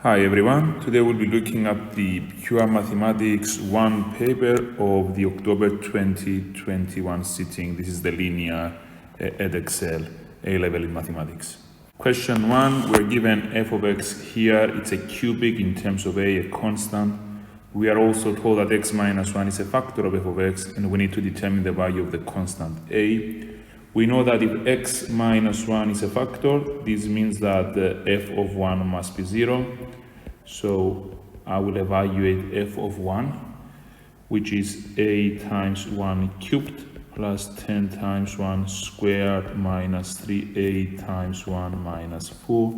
Hi everyone, today we'll be looking at the Pure Mathematics 1 paper of the October 2021 sitting. This is the linear Edexcel A-level in mathematics. Question 1, we're given f of x here, it's a cubic in terms of a constant. We are also told that x minus 1 is a factor of f of x, and we need to determine the value of the constant a. We know that if x minus 1 is a factor, this means that the f of 1 must be 0. So I will evaluate f of 1, which is a times 1 cubed plus 10 times 1 squared minus 3a times 1 minus 4.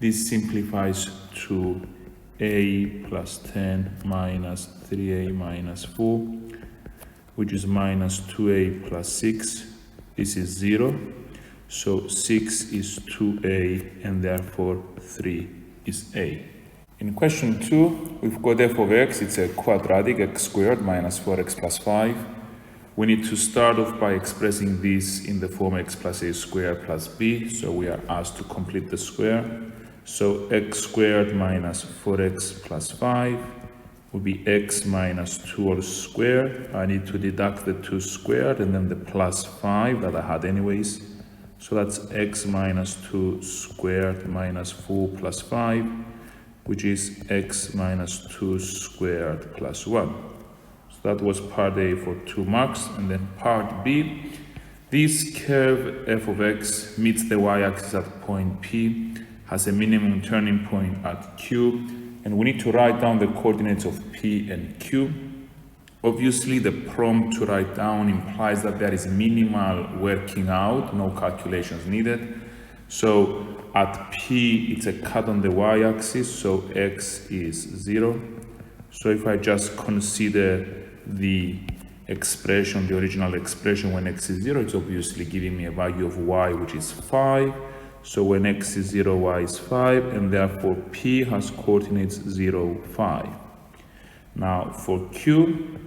This simplifies to a plus 10 minus 3a minus 4, which is minus 2a plus 6. This is 0, so 6 is 2a, and therefore 3 is a. In question 2, we've got f of x, it's a quadratic, x squared minus 4x plus 5. We need to start off by expressing this in the form x plus a squared plus b, so we are asked to complete the square. So x squared minus 4x plus 5 will be x minus 2 all squared. I need to deduct the 2 squared and then the plus 5 that I had anyways. So that's x minus 2 squared minus 4 plus 5, which is x minus 2 squared plus 1. So that was part A for 2 marks. And then part B, this curve f of x meets the y-axis at point P, has a minimum turning point at Q, and we need to write down the coordinates of P and Q. Obviously, the prompt to write down implies that there is minimal working out, no calculations needed. So at P, it's a cut on the y-axis, so x is 0. So if I just consider the expression, the original expression when x is 0, it's obviously giving me a value of y, which is 5. So when x is 0, y is 5, and therefore P has coordinates 0, 5. Now for Q,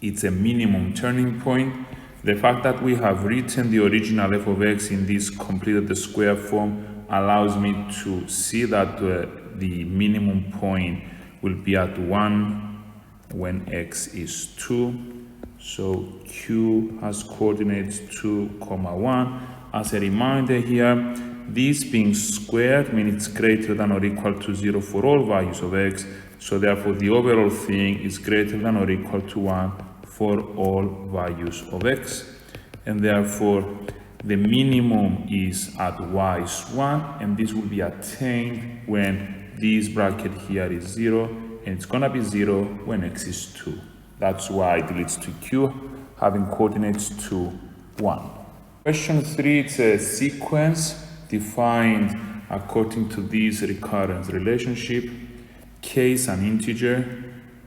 it's a minimum turning point. The fact that we have written the original f of x in this completed the square form allows me to see that the minimum point will be at 1 when x is 2. So Q has coordinates 2, 1. As a reminder here, this being squared means it's greater than or equal to 0 for all values of x. So therefore the overall thing is greater than or equal to 1 for all values of x. And therefore the minimum is at y is 1, and this will be attained when this bracket here is 0, and it's gonna be 0 when x is 2. That's why it leads to Q having coordinates 2, 1. Question 3, it's a sequence defined according to this recurrence relationship. K is an integer.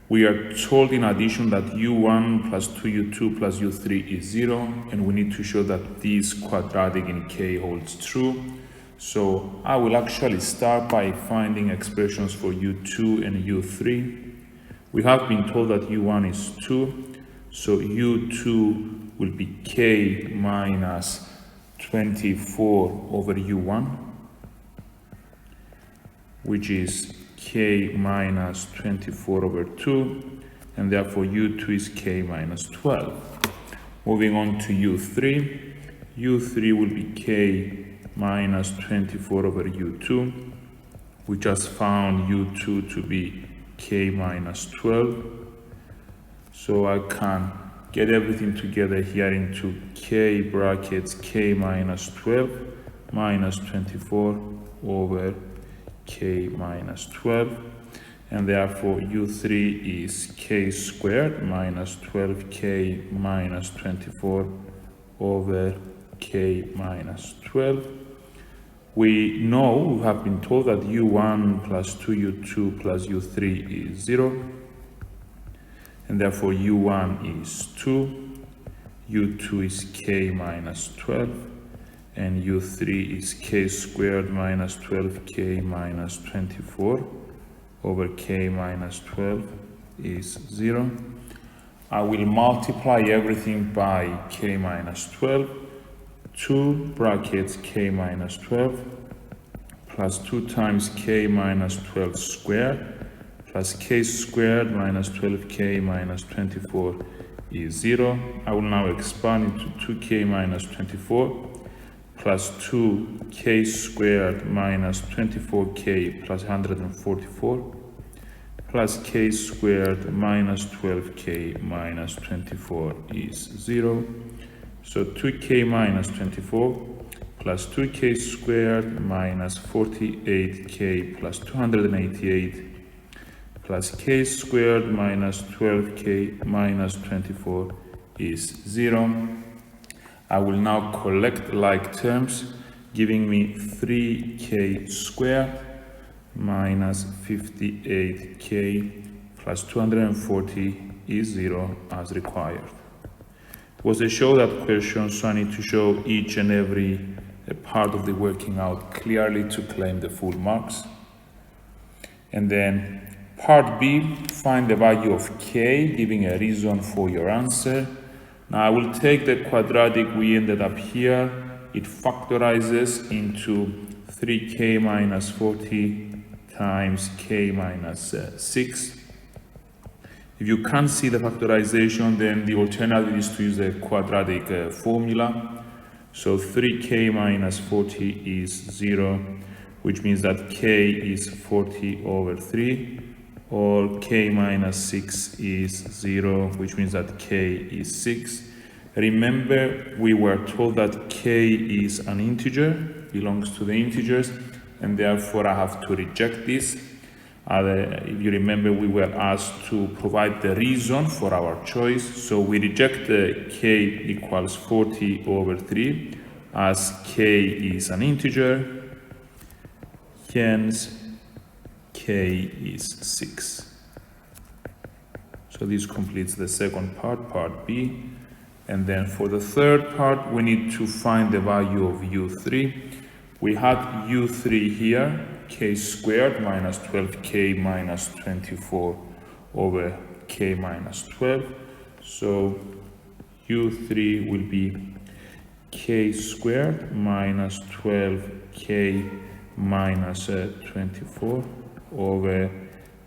We are told in addition that u1 plus 2u2 plus u3 is 0, and we need to show that this quadratic in K holds true. So I will actually start by finding expressions for u2 and u3. We have been told that u1 is 2, so u2 will be k minus 24 over u1, which is k minus 24 over 2, and therefore u2 is k minus 12. Moving on to u3, u3 will be k minus 24 over u2. We just found u2 to be k minus 12. So I can get everything together here into k brackets k minus 12 minus 24 over k minus 12, and therefore u3 is k squared minus 12k minus 24 over k minus 12. We know, we have been told that u1 plus 2u2 plus u3 is 0, and therefore u1 is 2, u2 is k minus 12, and u3 is k squared minus 12k minus 24 over k minus 12 is 0. I will multiply everything by k minus 12, 2 brackets k minus 12 plus 2 times k minus 12 squared plus k squared minus 12k minus 24 is 0. I will now expand into 2k minus 24 plus 2k squared minus 24k plus 144 plus k squared minus 12k minus 24 is 0. So 2k minus 24 plus 2k squared minus 48k plus 288 plus k squared minus 12k minus 24 is 0. I will now collect like terms, giving me 3k squared minus 58k plus 240 is 0 as required. It was a show that question, so I need to show each and every part of the working out clearly to claim the full marks. And then part B, find the value of k, giving a reason for your answer. Now I will take the quadratic we ended up here. It factorizes into 3k minus 40 times k minus 6. If you can't see the factorization, then the alternative is to use the quadratic formula. So 3k minus 40 is 0, which means that k is 40 over 3, or k minus 6 is 0, which means that k is 6. Remember, we were told that k is an integer, belongs to the integers, and therefore I have to reject this. If you remember, we were asked to provide the reason for our choice, so we reject the k equals 40 over 3, as k is an integer, hence k is 6. So this completes the second part, part B. And then for the third part, we need to find the value of u3. We had u3 here, k squared minus 12k minus 24 over k minus 12. So u3 will be k squared minus 12k minus 24 over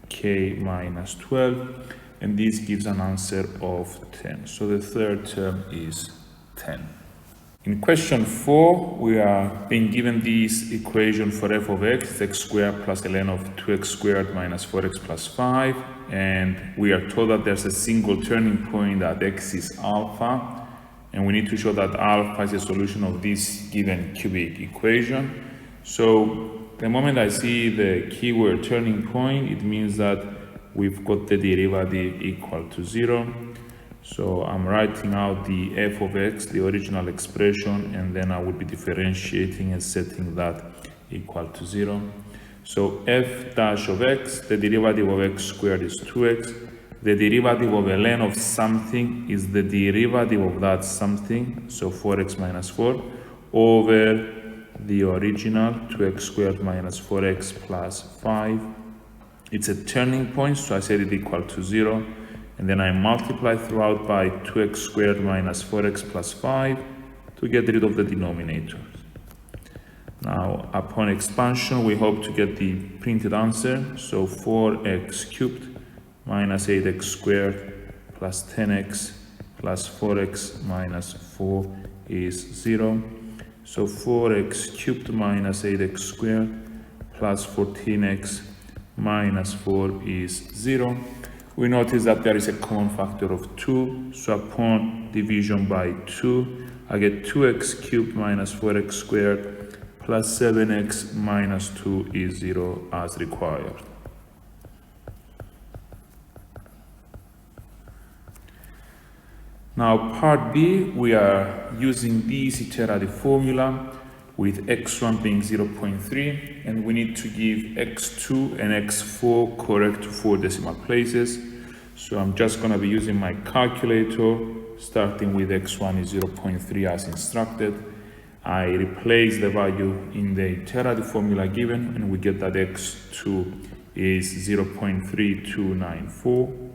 k minus 12, and this gives an answer of 10. So the third term is 10. In question 4, we are being given this equation for f of x squared plus ln of 2x squared minus 4x plus 5, and we are told that there's a single turning point at x is alpha, and we need to show that alpha is a solution of this given cubic equation. So the moment I see the keyword turning point, it means that we've got the derivative equal to 0. So I'm writing out the f of x, the original expression, and then I will be differentiating and setting that equal to 0. So f dash of x, the derivative of x squared is 2x. The derivative of ln of something is the derivative of that something, so 4x minus 4, over the original 2x squared minus 4x plus 5. It's a turning point, so I set it equal to 0, and then I multiply throughout by 2x squared minus 4x plus 5 to get rid of the denominators. Now, upon expansion, we hope to get the printed answer, so 4x cubed minus 8x squared plus 10x plus 4x minus 4 is 0. So 4x cubed minus 8x squared plus 14x minus 4 is 0. We notice that there is a common factor of 2, so upon division by 2, I get 2x cubed minus 4x squared plus 7x minus 2 is 0 as required. Now part B, we are using this iterative formula with x1 being 0.3, and we need to give x2 and x4 correct to 4 decimal places. So I'm just going to be using my calculator, starting with x1 is 0.3 as instructed. I replace the value in the iterative formula given, and we get that x2 is 0.3294.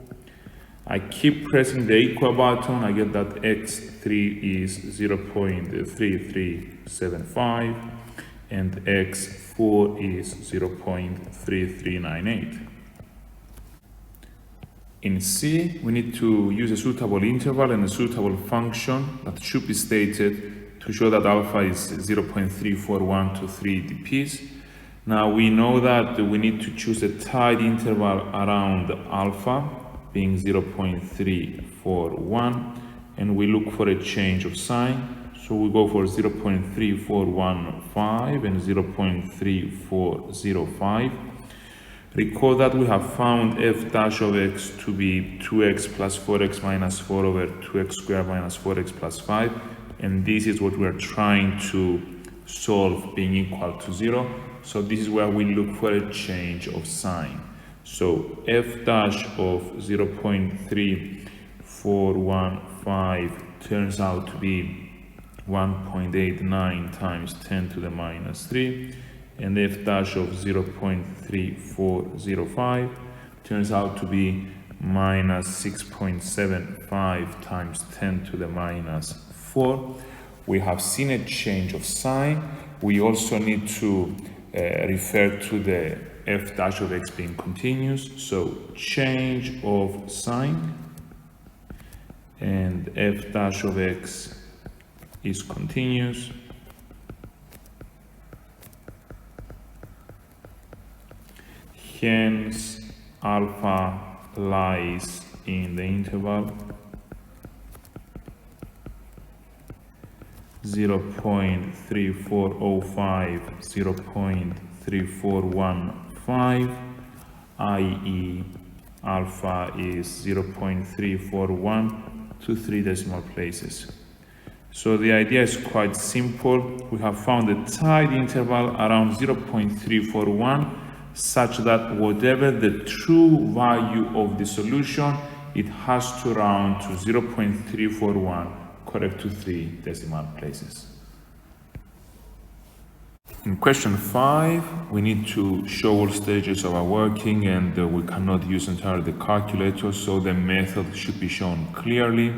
I keep pressing the equal button, I get that x3 is 0.3375, and x4 is 0.3398. In C, we need to use a suitable interval and a suitable function that should be stated to show that alpha is 0.341 to 3 dps. Now we know that we need to choose a tight interval around alpha being 0.341, and we look for a change of sign. So we go for 0.3415 and 0.3405. Recall that we have found f dash of x to be 2x plus 4x minus 4 over 2x squared minus 4x plus 5, and this is what we are trying to solve being equal to 0. So this is where we look for a change of sign. So f dash of 0.3415 turns out to be 1.89 times 10 to the minus 3, and f dash of 0.3405 turns out to be minus 6.75 times 10 to the minus 4. We have seen a change of sign. We also need to refer to the f dash of x being continuous, so change of sign, and f dash of x is continuous. Hence, alpha lies in the interval 0.3405, 0.3415, i.e. alpha is 0.341 to 3 decimal places. So the idea is quite simple. We have found a tight interval around 0.341 such that whatever the true value of the solution, it has to round to 0.341, correct to 3 decimal places. In question 5, we need to show all stages of our working, and we cannot use entirely the calculator, so the method should be shown clearly.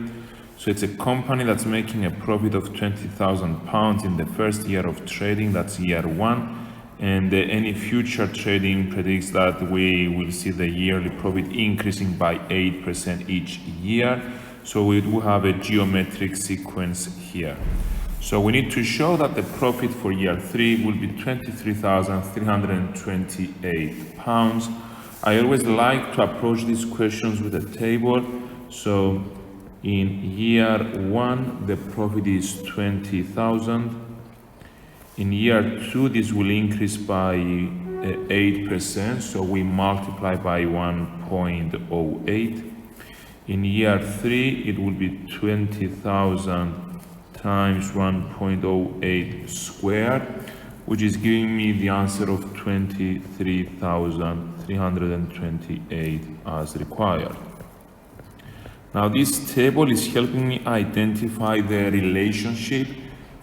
So it's a company that's making a profit of £20,000 in the first year of trading, that's year 1. And any future trading predicts that we will see the yearly profit increasing by 8% each year. So we do have a geometric sequence here. So we need to show that the profit for year 3 will be £23,328. I always like to approach these questions with a table. So in year 1, the profit is 20,000. In year 2, this will increase by 8%, so we multiply by 1.08. In year 3, it will be 20,000 times 1.08 squared, which is giving me the answer of 23,328 as required. Now this table is helping me identify the relationship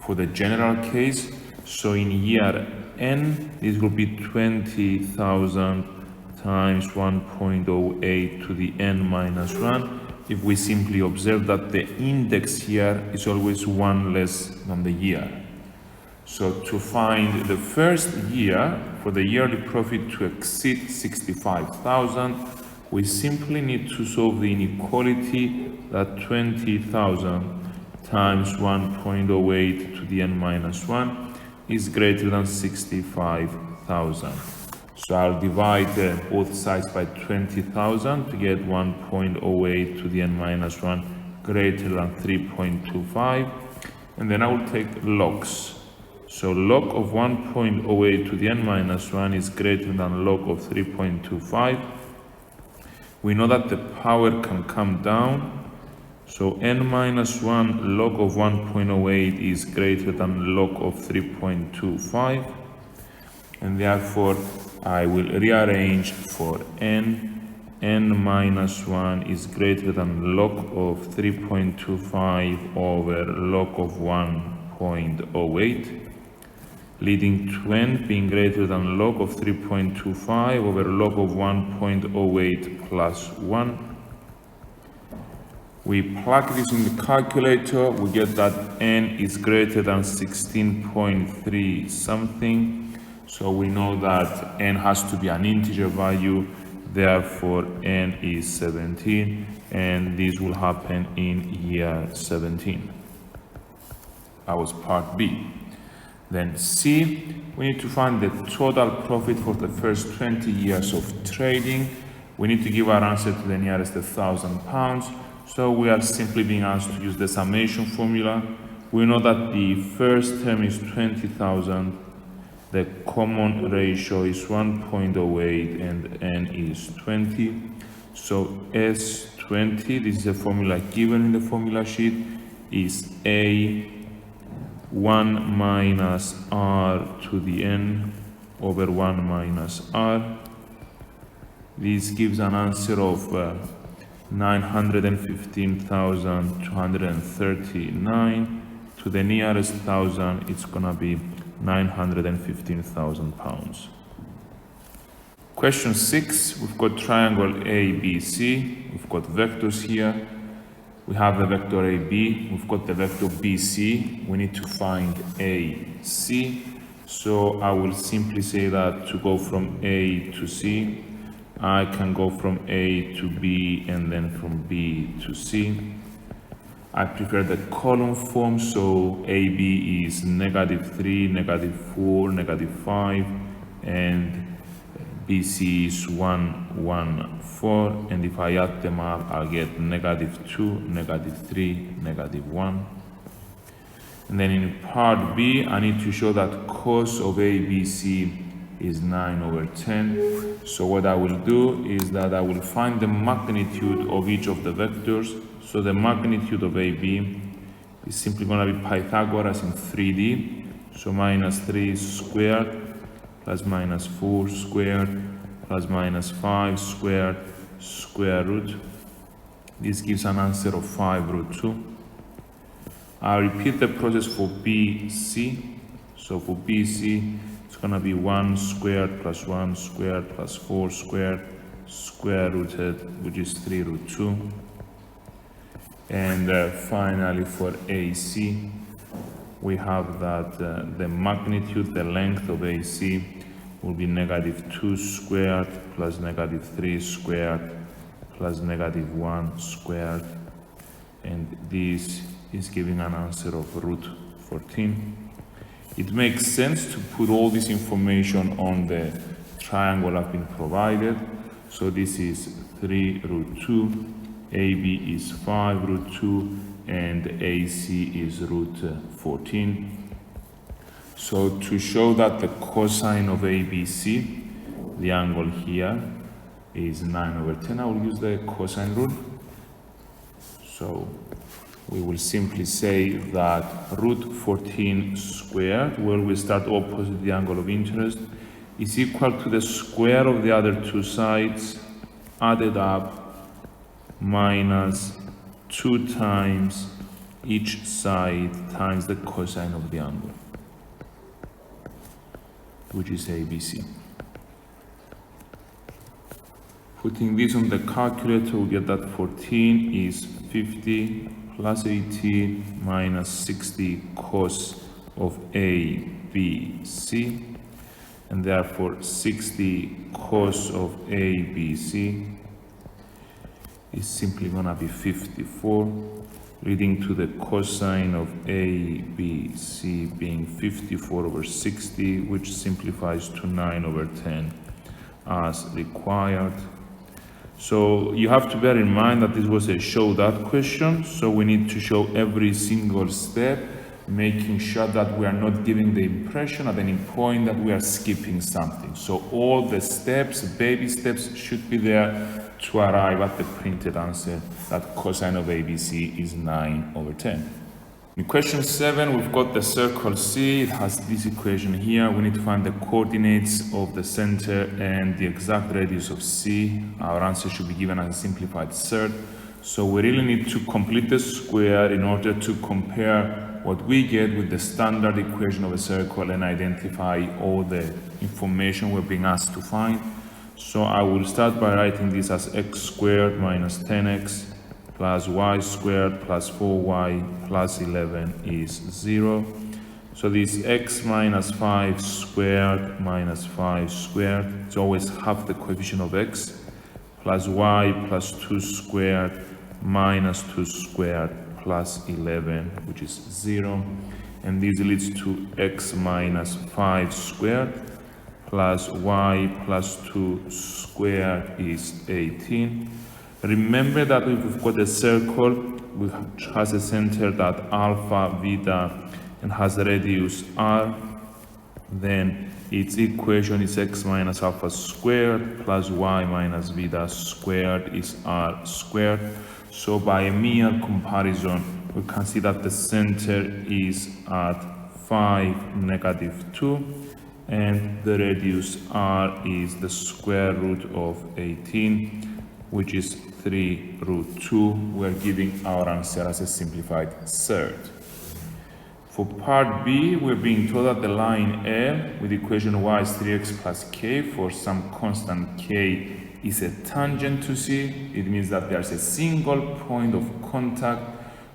for the general case. So in year n, this will be 20,000 times 1.08 to the n minus 1. If we simply observe that the index here is always 1 less than the year. So to find the first year, for the yearly profit to exceed 65,000, we simply need to solve the inequality that 20,000 times 1.08 to the n minus 1 is greater than 65,000. So I'll divide both sides by 20,000 to get 1.08 to the n minus 1 greater than 3.25, and then I will take logs. So log of 1.08 to the n minus 1 is greater than log of 3.25. We know that the power can come down. So n minus 1 log of 1.08 is greater than log of 3.25, and therefore I will rearrange for n minus 1 is greater than log of 3.25 over log of 1.08, leading to n being greater than log of 3.25 over log of 1.08 plus 1. We plug this in the calculator, we get that n is greater than 16.3 something. So we know that n has to be an integer value, therefore n is 17, and this will happen in year 17. That was part B. Then C, we need to find the total profit for the first 20 years of trading. We need to give our answer to the nearest £1,000. So we are simply being asked to use the summation formula. We know that the first term is 20,000. The common ratio is 1.08 and n is 20. So S20, this is a formula given in the formula sheet, is A 1 minus r to the n over 1 minus r. This gives an answer of 915,239. To the nearest 1,000, it's gonna be 915,000 pounds. Question 6, we've got triangle ABC. We've got vectors here. We have the vector AB, we've got the vector BC. We need to find AC. So I will simply say that to go from A to C, I can go from A to B and then from B to C. I prefer the column form, so AB is -3, -4, -5, and BC is 1, 1, 4, and if I add them up, I'll get -2, -3, -1. And then in part B, I need to show that cos of ABC is 9/10. So what I will do is that I will find the magnitude of each of the vectors. So the magnitude of AB is simply going to be Pythagoras in 3D. So -3 squared plus -4 squared plus -5 squared square root. This gives an answer of 5√2. I'll repeat the process for BC. So for BC, it's going to be 1 squared plus 1 squared plus 4 squared square rooted, which is 3√2. And finally for AC, we have that the magnitude, the length of AC will be -2 squared plus -3 squared plus -1 squared, and this is giving an answer of √14. It makes sense to put all this information on the triangle I've been provided. So this is 3√2, AB is 5√2, and AC is √14. So to show that the cosine of ABC, the angle here, is 9/10, I will use the cosine rule. So we will simply say that √14 squared, where we start opposite the angle of interest, is equal to the square of the other two sides added up minus 2 times each side times the cosine of the angle, which is ABC. Putting this on the calculator, we get that 14 is 50 plus 18 minus 60 cos of ABC, and therefore 60 cos of ABC is simply going to be 54, leading to the cosine of ABC being 54/60, which simplifies to 9/10 as required. So you have to bear in mind that this was a show that question, so we need to show every single step, making sure that we are not giving the impression at any point that we are skipping something. So all the steps, baby steps, should be there to arrive at the printed answer that cosine of ABC is 9/10. In question 7, we've got the circle C. It has this equation here. We need to find the coordinates of the center and the exact radius of C. Our answer should be given as a simplified surd. So we really need to complete the square in order to compare what we get with the standard equation of a circle and identify all the information we're being asked to find. So I will start by writing this as x squared minus 10x plus y squared plus 4y plus 11 is 0. So this x minus 5 squared minus 5 squared, it's always half the coefficient of x, plus y plus 2 squared minus 2 squared plus 11, which is 0. And this leads to x minus 5 squared plus y plus 2 squared is 18. Remember that if we've got a circle which has a center at alpha, beta, and has a radius r, then its equation is x minus alpha squared plus y minus beta squared is r squared. So by a mere comparison, we can see that the center is at 5, negative 2, and the radius r is the square root of 18, which is 3 root 2. We're giving our answer as a simplified third. For part B, we're being told that the line L with equation y is 3x plus k for some constant k is a tangent to C. It means that there's a single point of contact,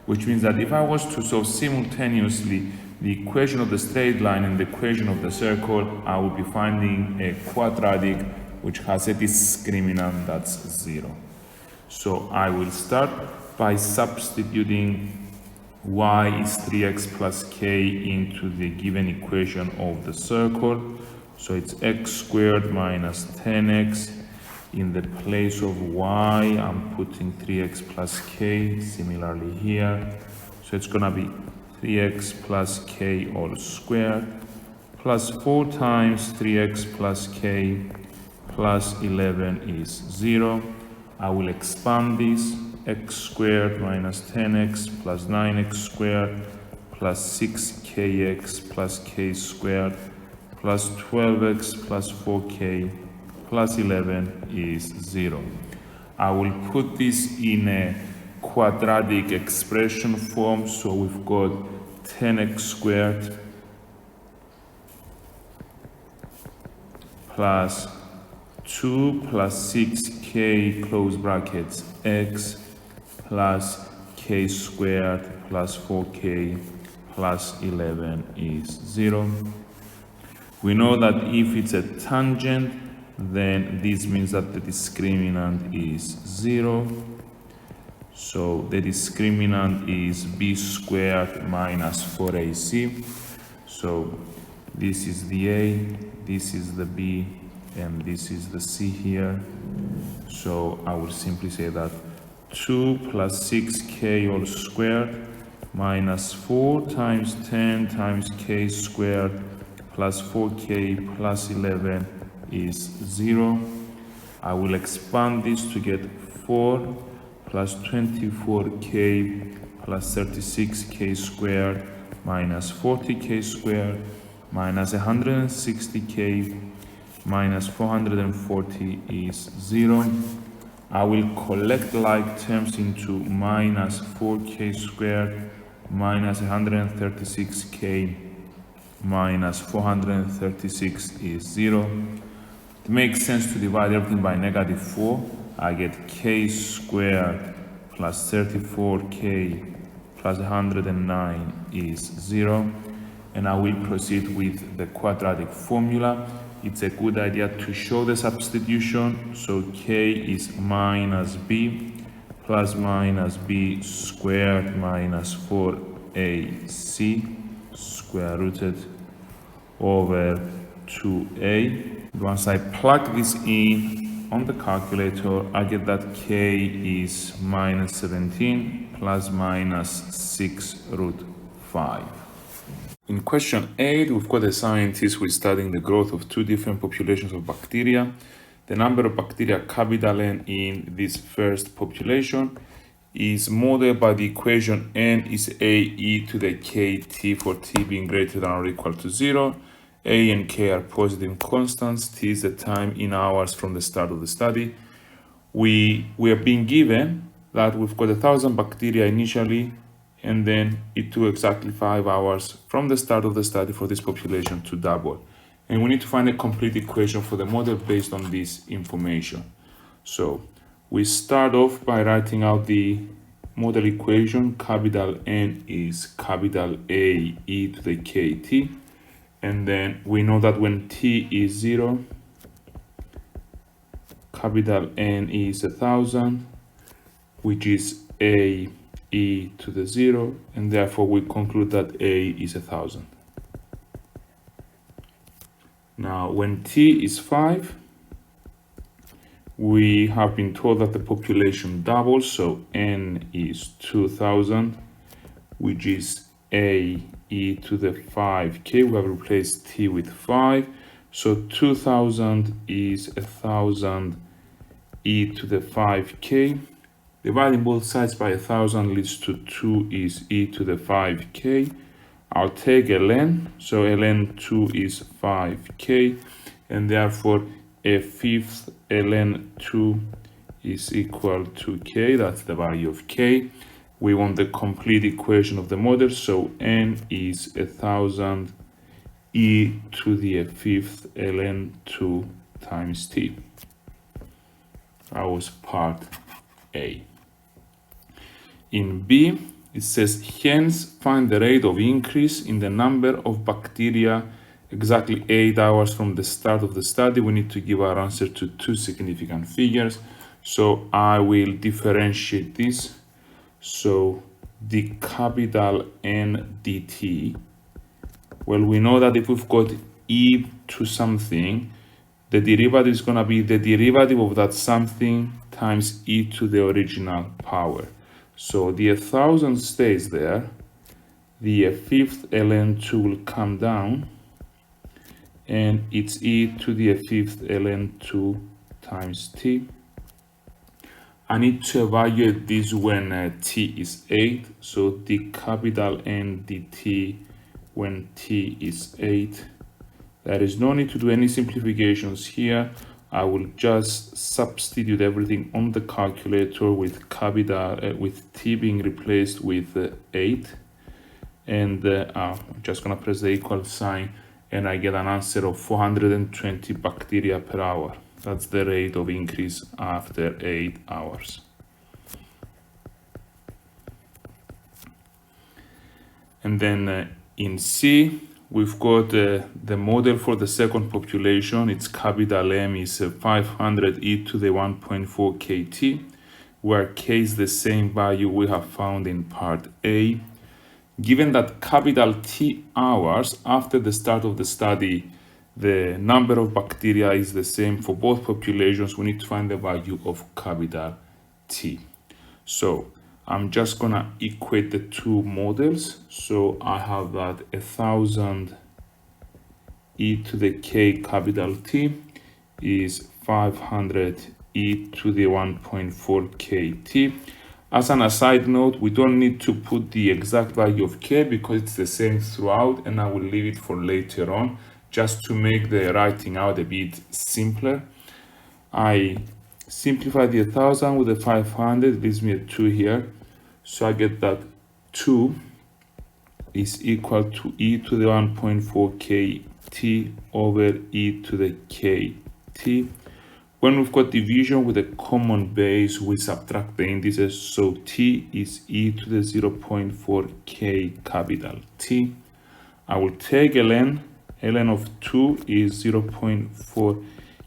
which means that if I was to solve simultaneously the equation of the straight line and the equation of the circle, I would be finding a quadratic which has a discriminant that's 0. So I will start by substituting y is 3x plus k into the given equation of the circle. So it's x squared minus 10x. In the place of y, I'm putting 3x plus k, similarly here. So it's gonna be 3x plus k all squared, plus 4 times 3x plus k plus 11 is 0. I will expand this, x squared minus 10x plus 9x squared plus 6kx plus k squared plus 12x plus 4k plus 11 is 0. I will put this in a quadratic expression form, so we've got 10x squared plus 2 plus 6k close brackets x plus k squared plus 4k plus 11 is 0. We know that if it's a tangent, then this means that the discriminant is 0. So the discriminant is b squared minus 4ac. So this is the a, this is the b, and this is the c here. So I would simply say that 2 plus 6k all squared minus 4 times 10 times k squared plus 4k plus 11 is 0. I will expand this to get 4 plus 24k plus 36k squared minus 40k squared minus 160k minus 440 is 0. I will collect like terms into minus 4k squared minus 136k minus 436 is 0. It makes sense to divide everything by negative 4. I get k squared plus 34k plus 109 is 0. And I will proceed with the quadratic formula. It's a good idea to show the substitution. So k is minus b plus minus b squared minus 4ac square rooted over 2a. Once I plug this in on the calculator, I get that k is minus 17 plus minus 6 root 5. In question 8, we've got a scientist who is studying the growth of two different populations of bacteria. The number of bacteria capital N in this first population is modeled by the equation n is a e to the kt for t being greater than or equal to 0. A and k are positive constants. T is the time in hours from the start of the study. We are being given that we've got 1,000 bacteria initially, and then it took exactly 5 hours from the start of the study for this population to double. And we need to find a complete equation for the model based on this information. So we start off by writing out the model equation, capital N is capital A e to the kt. And then we know that when t is 0, capital N is 1000, which is A e to the 0, and therefore we conclude that A is 1000. Now, when t is 5, we have been told that the population doubles, so N is 2000, which is A e to the 5k. We have replaced t with 5, so 2000 is 1000 e to the 5k. Dividing both sides by 1000 leads to 2 is e to the 5k. I'll take ln, so ln 2 is 5k, and therefore a fifth ln 2 is equal to k. That's the value of k. We want the complete equation of the model, so n is 1000 e to the fifth ln 2 times t. That was part A. In B, it says, hence find the rate of increase in the number of bacteria exactly 8 hours from the start of the study. We need to give our answer to two significant figures. So I will differentiate this. So the capital N dt, well, we know that if we've got e to something, the derivative is going to be the derivative of that something times e to the original power. So the 1000 stays there, the fifth ln 2 will come down, and it's e to the fifth ln 2 times t. I need to evaluate this when t is 8, so the capital N dt when t is 8. There is no need to do any simplifications here. I will just substitute everything on the calculator with capital with t being replaced with 8, and I'm just gonna press the equal sign, and I get an answer of 420 bacteria per hour. That's the rate of increase after 8 hours. And then in C, we've got the model for the second population. Its capital M is 500 e to the 1.4 kt, where k is the same value we have found in part A. Given that capital T hours after the start of the study, the number of bacteria is the same for both populations, we need to find the value of capital T. So I'm just gonna equate the two models. So I have that 1000 e to the k capital T is 500 e to the 1.4 kt. As an aside note, we don't need to put the exact value of k because it's the same throughout, and I will leave it for later on just to make the writing out a bit simpler. I simplify the 1000 with the 500, it leaves me a 2 here. So I get that 2 is equal to e to the 1.4 kt over e to the kt. When we've got division with a common base, we subtract the indices, so t is e to the 0.4 k capital T. I will take ln of 2 is 0.4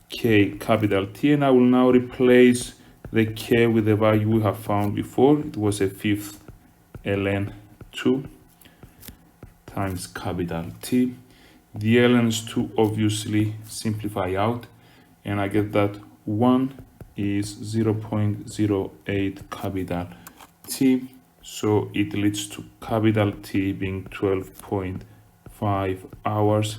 k capital T, and I will now replace the k with the value we have found before. It was a fifth ln 2 times capital T. The ln's 2 obviously simplify out, and I get that 1 is 0.08 capital T, so it leads to capital T being 12.5 hours.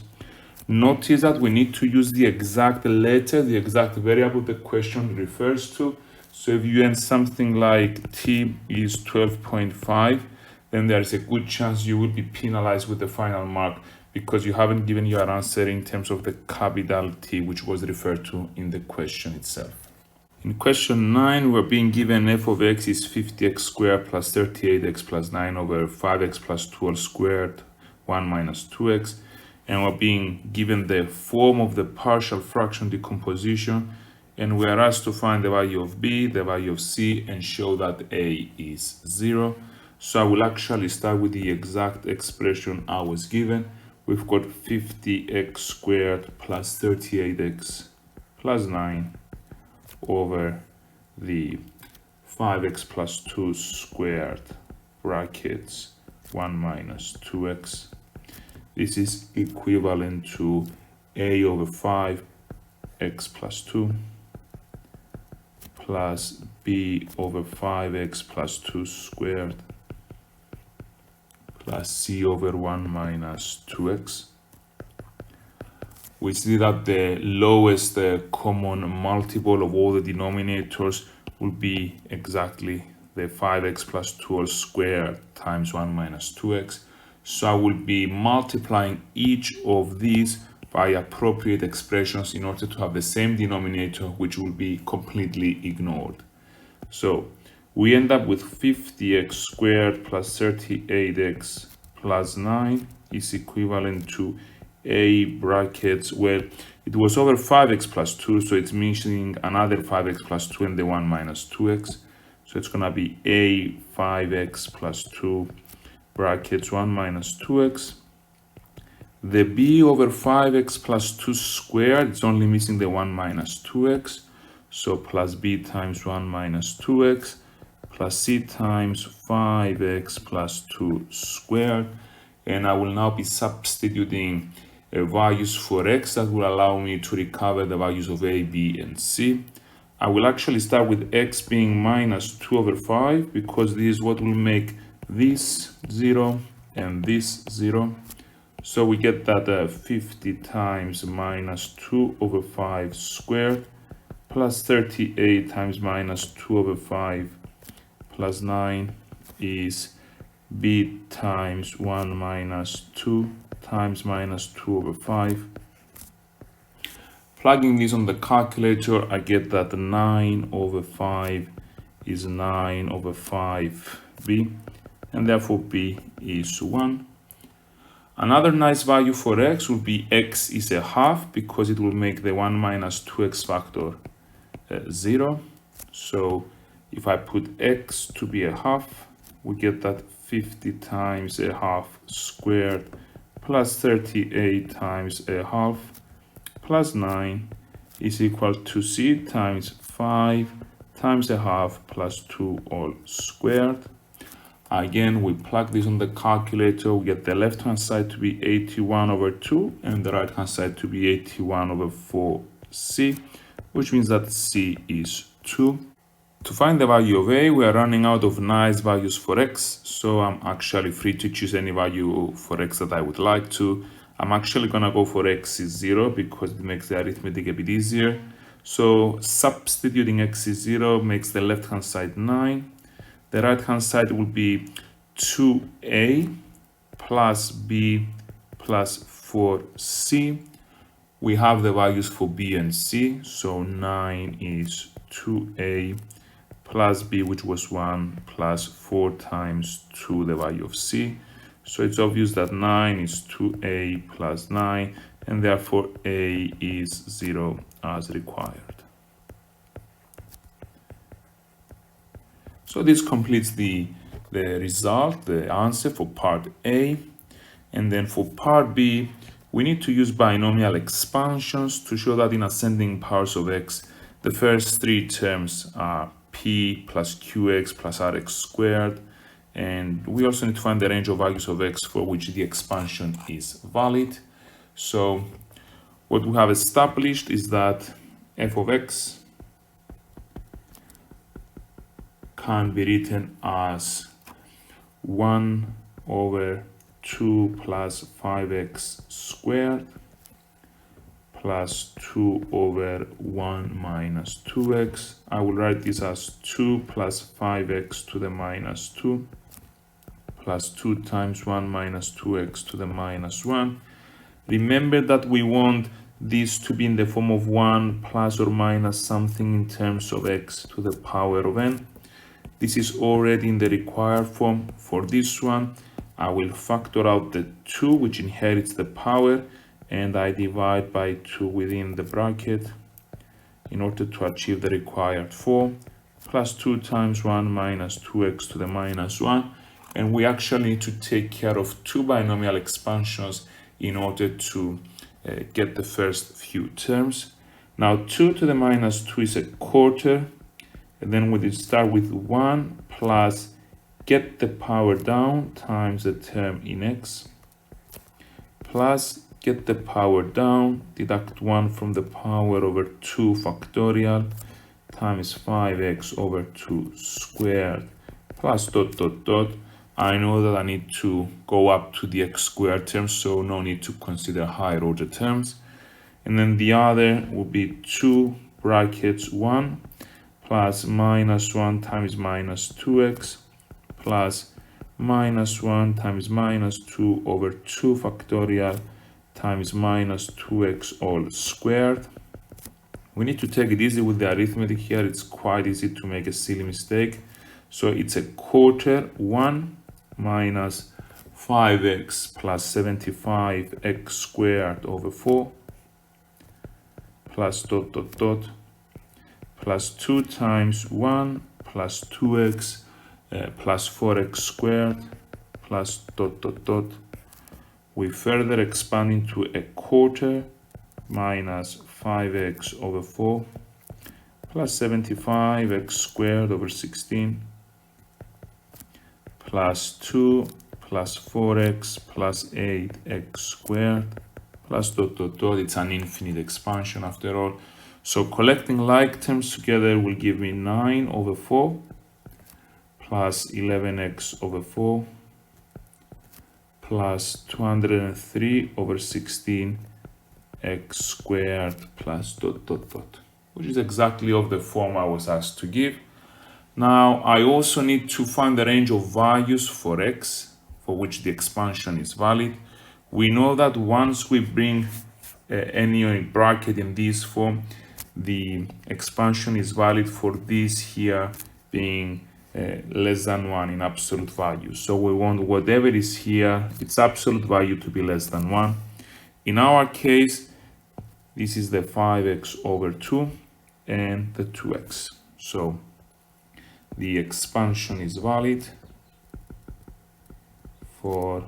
Notice that we need to use the exact letter, the exact variable the question refers to. So if you end something like T is 12.5, then there's a good chance you will be penalized with the final mark because you haven't given your answer in terms of the capital T, which was referred to in the question itself. In question 9, we're being given f of x is 50x squared plus 38x plus 9 over 5x plus 12 squared, 1 minus 2x. And we're being given the form of the partial fraction decomposition, and we are asked to find the value of b, the value of c, and show that a is 0. So I will actually start with the exact expression I was given. We've got 50x squared plus 38x plus 9 over the 5x plus 2 squared brackets 1 minus 2x. This is equivalent to a over 5x plus 2 plus b over 5x plus 2 squared plus c over 1 minus 2x. We see that the lowest common multiple of all the denominators will be exactly the 5x plus 2 all squared times 1 minus 2x. So I will be multiplying each of these by appropriate expressions in order to have the same denominator, which will be completely ignored. So we end up with 50x squared plus 38x plus 9 is equivalent to a brackets, well, it was over 5x plus 2, so it's missing another 5x plus 2 and the 1 minus 2x. So it's gonna be a 5x plus 2 brackets 1 minus 2x. The b over 5x plus 2 squared, it's only missing the 1 minus 2x. So plus b times 1 minus 2x plus c times 5x plus 2 squared. And I will now be substituting values for x that will allow me to recover the values of a, b, and c. I will actually start with x being minus 2 over 5 because this is what will make this 0 and this 0. So we get that 50 times minus 2 over 5 squared plus 38 times minus 2 over 5 plus 9 is b times 1 minus 2 times minus 2 over 5. Plugging this on the calculator, I get that 9 over 5 is 9 over 5b, and therefore b is 1. Another nice value for x would be x is a half because it will make the 1 minus 2x factor 0. So if I put x to be a half, we get that 50 times a half squared plus 38 times a half plus 9 is equal to c times 5 times a half plus 2 all squared. Again, we plug this on the calculator, we get the left hand side to be 81 over 2 and the right hand side to be 81 over 4c, which means that c is 2. To find the value of a, we are running out of nice values for x, so I'm actually free to choose any value for x that I would like to. I'm actually gonna go for x is 0 because it makes the arithmetic a bit easier. So substituting x is 0 makes the left hand side 9. The right hand side will be 2a plus b plus 4c. We have the values for b and c, so 9 is 2a plus b, which was 1, plus 4 times 2, the value of c. So it's obvious that 9 is 2a plus 9, and therefore a is 0 as required. So this completes the result, the answer for part A. And then for part B, we need to use binomial expansions to show that in ascending powers of x, the first three terms are p plus qx plus rx squared. And we also need to find the range of values of x for which the expansion is valid. So what we have established is that f of x can be written as 1 over 2 plus 5x squared plus 2 over 1 minus 2x. I will write this as 2 plus 5x to the minus 2 plus 2 times 1 minus 2x to the minus 1. Remember that we want this to be in the form of 1 plus or minus something in terms of x to the power of n. This is already in the required form. For this one, I will factor out the 2, which inherits the power, and I divide by 2 within the bracket. in order to achieve the required 4, plus 2 times 1 minus 2x to the minus 1. And we actually need to take care of two binomial expansions in order to get the first few terms. Now 2 to the minus 2 is a quarter, and then we start with 1 plus get the power down times the term in x, plus get the power down, deduct 1 from the power over 2 factorial times 5x over 2 squared plus dot dot dot. I know that I need to go up to the x squared term, so no need to consider higher order terms. And then the other will be 2 brackets 1 plus minus 1 times minus 2x plus minus 1 times minus 2 over 2 factorial times minus 2x all squared. We need to take it easy with the arithmetic here. It's quite easy to make a silly mistake. So it's a quarter 1 minus 5x plus 75x squared over 4 plus dot dot dot plus 2 times 1 plus 2x plus 4x squared plus dot dot dot. We further expand into a quarter minus 5x over 4 plus 75x squared over 16 plus 2 plus 4x plus 8x squared plus dot dot dot. It's an infinite expansion after all. So collecting like terms together will give me 9 over 4 plus 11x over 4 plus 203 over 16 x squared plus dot dot dot, which is exactly of the form I was asked to give. Now I also need to find the range of values for x for which the expansion is valid. We know that once we bring any bracket in this form, the expansion is valid for this here being less than 1 in absolute value. So we want whatever is here, its absolute value to be less than 1. In our case, this is the 5x over 2 and the 2x. So the expansion is valid for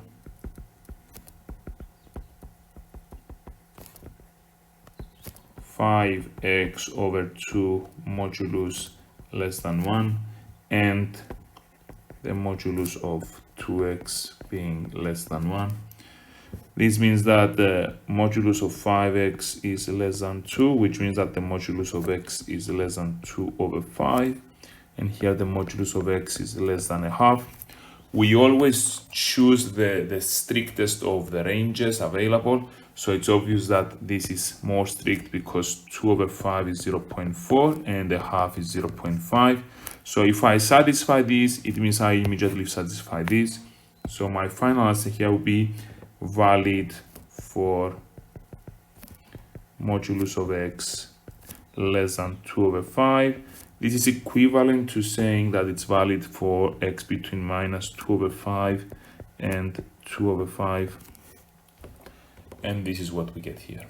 five x over 2 modulus less than 1 and the modulus of 2x being less than 1. This means that the modulus of 5x is less than 2, which means that the modulus of x is less than 2 over 5. And here the modulus of x is less than a half. We always choose the strictest of the ranges available. So it's obvious that this is more strict because 2 over 5 is 0.4 and a half is 0.5. So if I satisfy this, it means I immediately satisfy this. So my final answer here will be valid for modulus of x less than 2 over 5. This is equivalent to saying that it's valid for x between minus 2 over 5 and 2 over 5. And this is what we get here.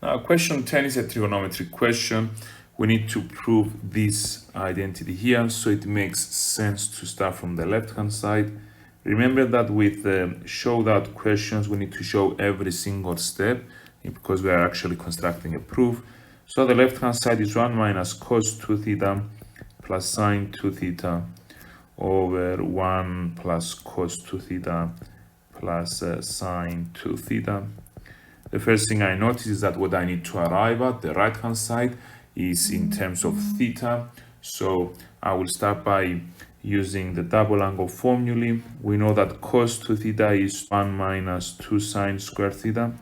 Now, question 10 is a trigonometric question. We need to prove this identity here, so it makes sense to start from the left-hand side. Remember that with show that questions, we need to show every single step because we are actually constructing a proof. So the left-hand side is 1 minus cos 2 theta plus sine 2 theta over 1 plus cos 2 theta plus sine 2 theta. The first thing I notice is that what I need to arrive at, the right-hand side, is in terms of theta. So I will start by using the double angle formulae. We know that cos 2 theta is 1 minus 2 sine squared theta.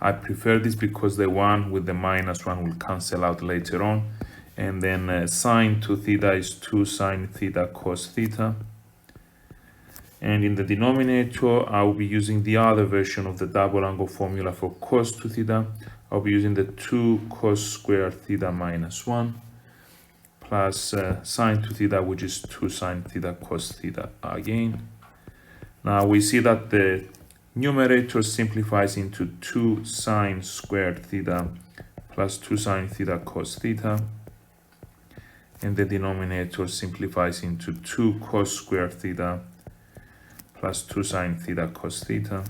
I prefer this because the 1 with the minus 1 will cancel out later on. And then sine 2 theta is 2 sine theta cos theta. And in the denominator, I will be using the other version of the double angle formula for cos 2 theta. I'll be using the 2 cos squared theta minus 1 plus sine 2 theta, which is 2 sine theta cos theta again. Now we see that the numerator simplifies into 2 sine squared theta plus 2 sine theta cos theta, and the denominator simplifies into 2 cos squared theta plus 2 sine theta cos theta.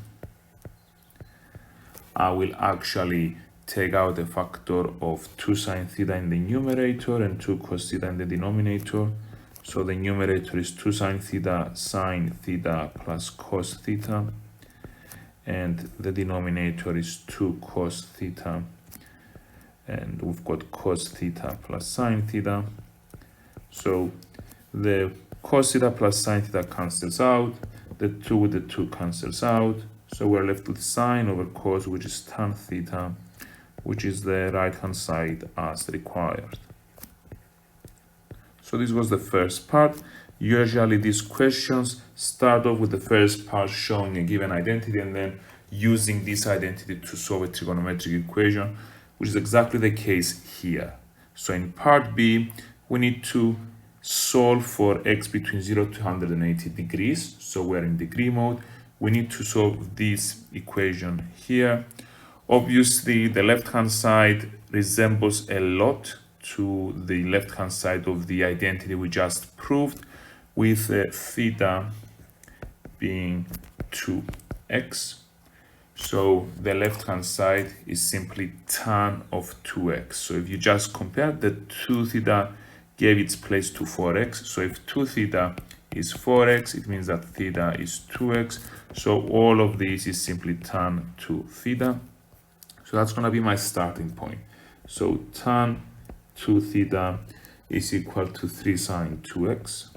I will actually take out a factor of 2 sine theta in the numerator and 2 cos theta in the denominator. So the numerator is 2 sine theta plus cos theta, and the denominator is 2 cos theta, and we've got cos theta plus sine theta. So the cos theta plus sine theta cancels out, the 2 with the 2 cancels out, so we're left with sine over cos, which is tan theta, which is the right hand side as required. So this was the first part. Usually these questions start off with the first part showing a given identity and then using this identity to solve a trigonometric equation, which is exactly the case here. So in part B, we need to solve for x between 0 to 180 degrees. So we're in degree mode. We need to solve this equation here. Obviously, the left-hand side resembles a lot to the left-hand side of the identity we just proved, with theta being 2x. So the left-hand side is simply tan of 2x. So if you just compare, the 2 theta gave its place to 4x. So if 2 theta is 4x, it means that theta is 2x. So all of this is simply tan 2 theta. So that's going to be my starting point. So tan 2 theta is equal to 3 sine 2x.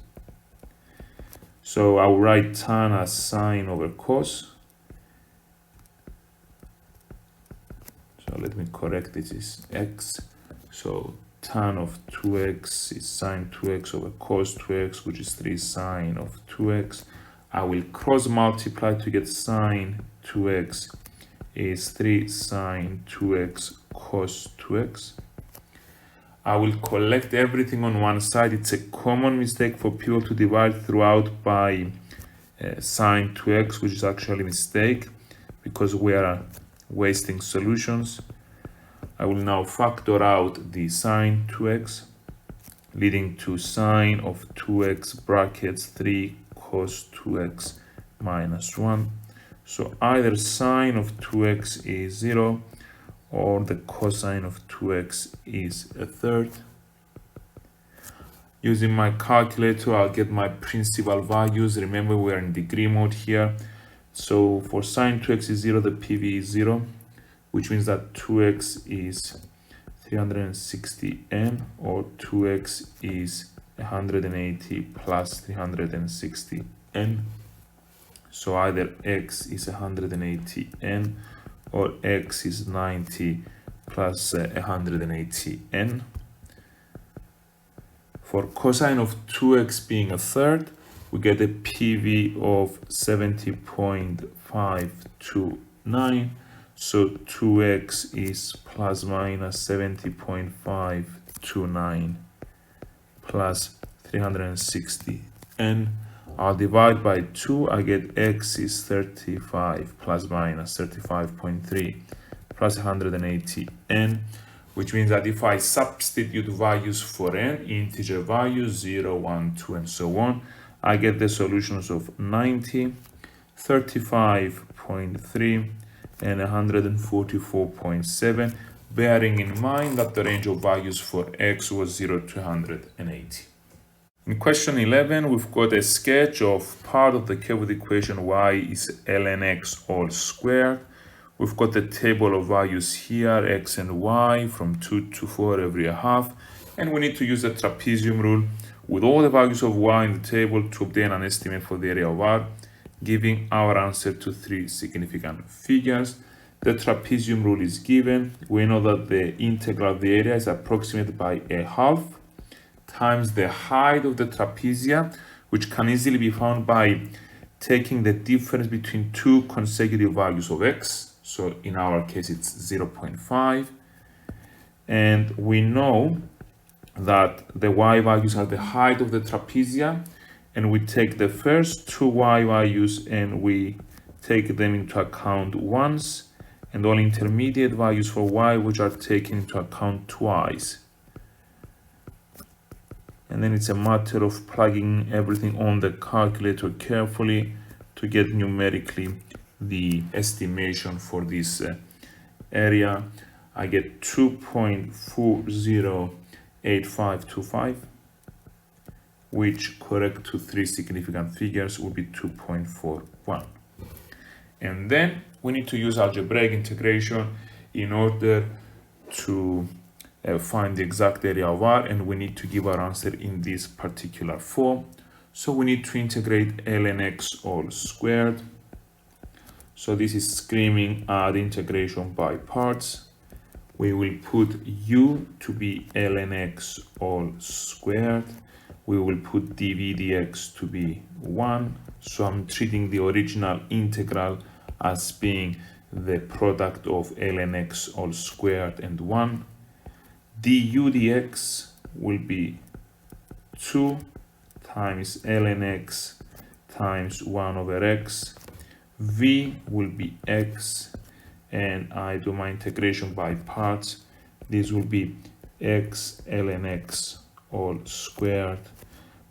So I'll write tan as sine over cos. So let me correct, this is x. So tan of 2x is sine 2x over cos 2x, which is 3 sine of 2x. I will cross multiply to get sine 2x is 3 sine 2x cos 2x. I will collect everything on one side. It's a common mistake for people to divide throughout by sine 2x, which is actually a mistake because we are wasting solutions. I will now factor out the sine 2x, leading to sine of 2x brackets 3 cos 2x minus 1. So either sine of 2x is 0 or the cosine of 2x is a third. Using my calculator, I'll get my principal values. Remember, we're in degree mode here. So for sine 2x is 0, the PV is 0, which means that 2x is 360n, or 2x is 180 plus 360n. So either x is 180n or x is 90 plus 180n. For cosine of 2x being a third, we get a PV of 70.529. So 2x is plus minus 70.529 plus 360n. I'll divide by 2, I get x is 35 plus minus 35.3 plus 180n, which means that if I substitute values for n, integer values 0, 1, 2, and so on, I get the solutions of 90, 35.3, and 144.7, bearing in mind that the range of values for x was 0 to 180. In question 11, we've got a sketch of part of the curve with the equation y is ln x all squared. We've got the table of values here, x and y, from 2 to 4 every half, and we need to use the trapezium rule with all the values of y in the table to obtain an estimate for the area of R, giving our answer to 3 significant figures. The trapezium rule is given. We know that the integral of the area is approximated by a half times the height of the trapezia, which can easily be found by taking the difference between two consecutive values of x. So in our case, it's 0.5. And we know that the y values are the height of the trapezia, and we take the first two y values and we take them into account once, and all intermediate values for y, which are taken into account twice. And then it's a matter of plugging everything on the calculator carefully to get numerically the estimation for this area. I get 2.408525, which correct to 3 significant figures would be 2.41. And then we need to use algebraic integration in order to find the exact area of R, and we need to give our answer in this particular form. So we need to integrate ln x all squared. So this is screaming at integration by parts. We will put u to be ln x all squared. We will put dv dx to be 1. So I'm treating the original integral as being the product of ln x all squared and 1. Du dx will be 2 times ln x times 1 over x. V will be x, and I do my integration by parts. This will be x ln x all squared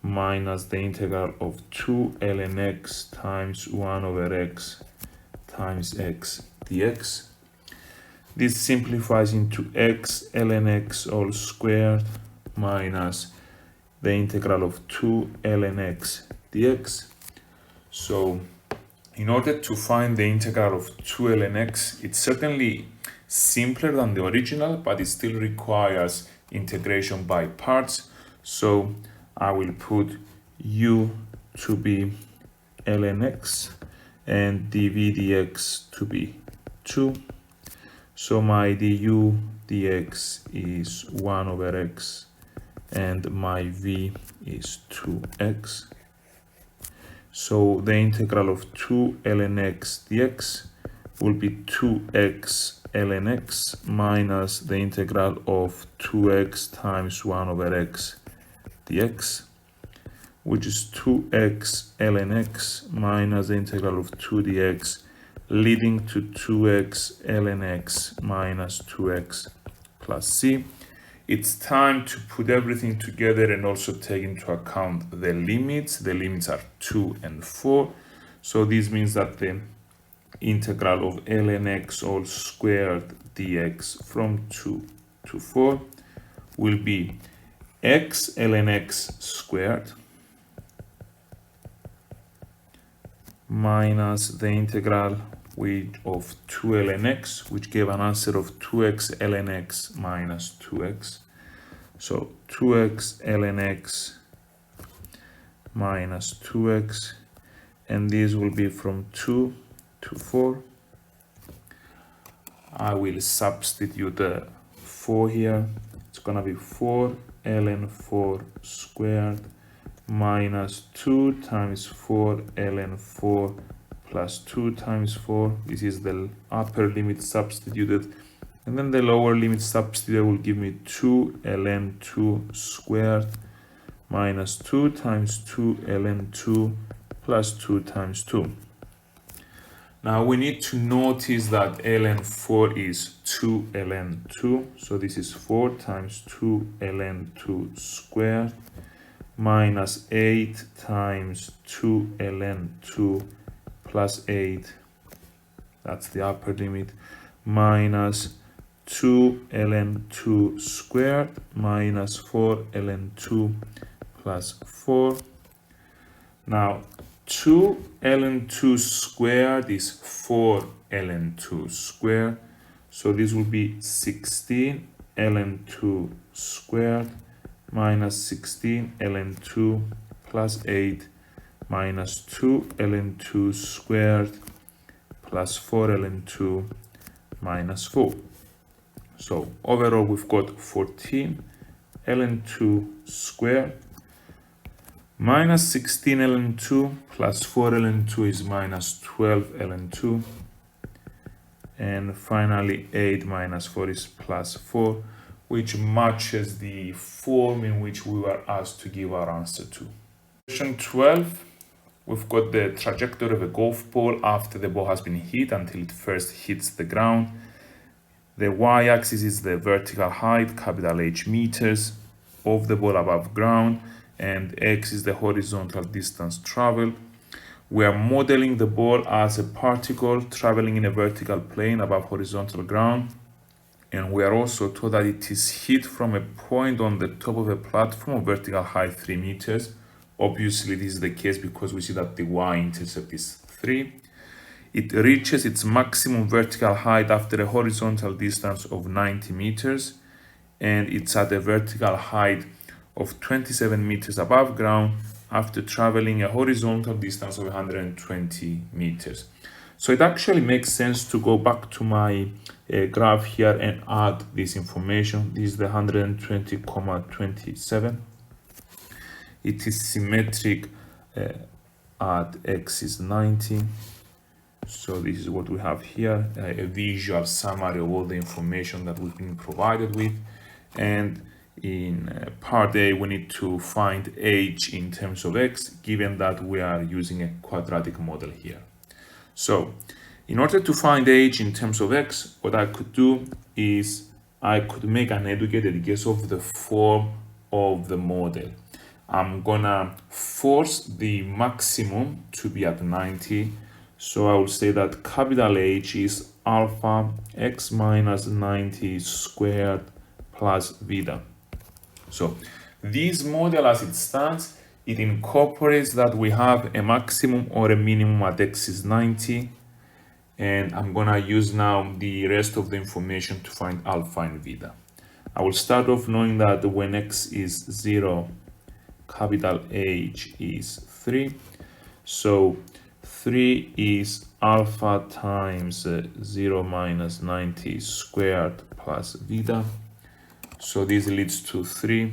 minus the integral of 2 ln x times 1 over x times x dx. This simplifies into x ln x all squared minus the integral of 2 ln x dx. So in order to find the integral of 2 ln x, it's certainly simpler than the original, but it still requires integration by parts. So I will put u to be ln x and dv dx to be 2. So my du dx is 1 over x and my v is 2x. So the integral of 2 ln x dx will be 2x ln x minus the integral of 2x times 1 over x dx, which is 2x ln x minus the integral of 2 dx, leading to 2x ln x minus 2x plus c. It's time to put everything together and also take into account the limits. The limits are 2 and 4. So this means that the integral of ln x all squared dx from 2 to 4 will be x ln x squared minus the integral of 2 ln x, which gave an answer of 2x ln x minus 2x. So 2x ln x minus 2x, and this will be from 2 to 4. I will substitute the 4 here. It's gonna be 4 ln 4 squared minus 2 times 4 ln 4 plus 2 times 4. This is the upper limit substituted, and then the lower limit substituted will give me 2 ln 2 squared minus 2 times 2 ln 2 plus 2 times 2. Now we need to notice that ln 4 is 2 ln 2, so this is 4 times 2 ln 2 squared minus 8 times 2 ln 2 plus 8, that's the upper limit, minus 2 ln 2 squared minus 4 ln 2 plus 4. Now 2 ln 2 squared is 4 ln 2 squared, so this will be 16 ln 2 squared minus 16 ln 2 plus 8 minus 2 ln 2 squared plus 4 ln 2 minus 4. So overall we've got 14 ln 2 squared minus 16 ln 2 plus 4 ln 2 is minus 12 ln 2, and finally 8 minus 4 is plus 4, which matches the form in which we were asked to give our answer to. Question 12. we've got the trajectory of a golf ball after the ball has been hit until it first hits the ground. The y-axis is the vertical height, capital H meters, of the ball above ground, and x is the horizontal distance traveled. We are modeling the ball as a particle traveling in a vertical plane above horizontal ground, and we are also told that it is hit from a point on the top of a platform of vertical height 3 meters. Obviously, this is the case because we see that the y-intercept is 3. It reaches its maximum vertical height after a horizontal distance of 90 meters, and it's at a vertical height of 27 meters above ground after traveling a horizontal distance of 120 meters. So it actually makes sense to go back to my graph here and add this information. This is the 120,27. It is symmetric at x is 90. So this is what we have here, a visual summary of all the information that we've been provided with. And in part A, we need to find h in terms of x, given that we are using a quadratic model here. So in order to find h in terms of x, what I could do is I could make an educated guess of the form of the model. I'm gonna force the maximum to be at 90. So I will say that capital H is alpha x minus 90 squared plus beta. So this model as it stands, it incorporates that we have a maximum or a minimum at x is 90. And I'm gonna use now the rest of the information to find alpha and beta. I will start off knowing that when x is 0, capital H is 3. So 3 is alpha times 0 minus 90 squared plus beta. So this leads to 3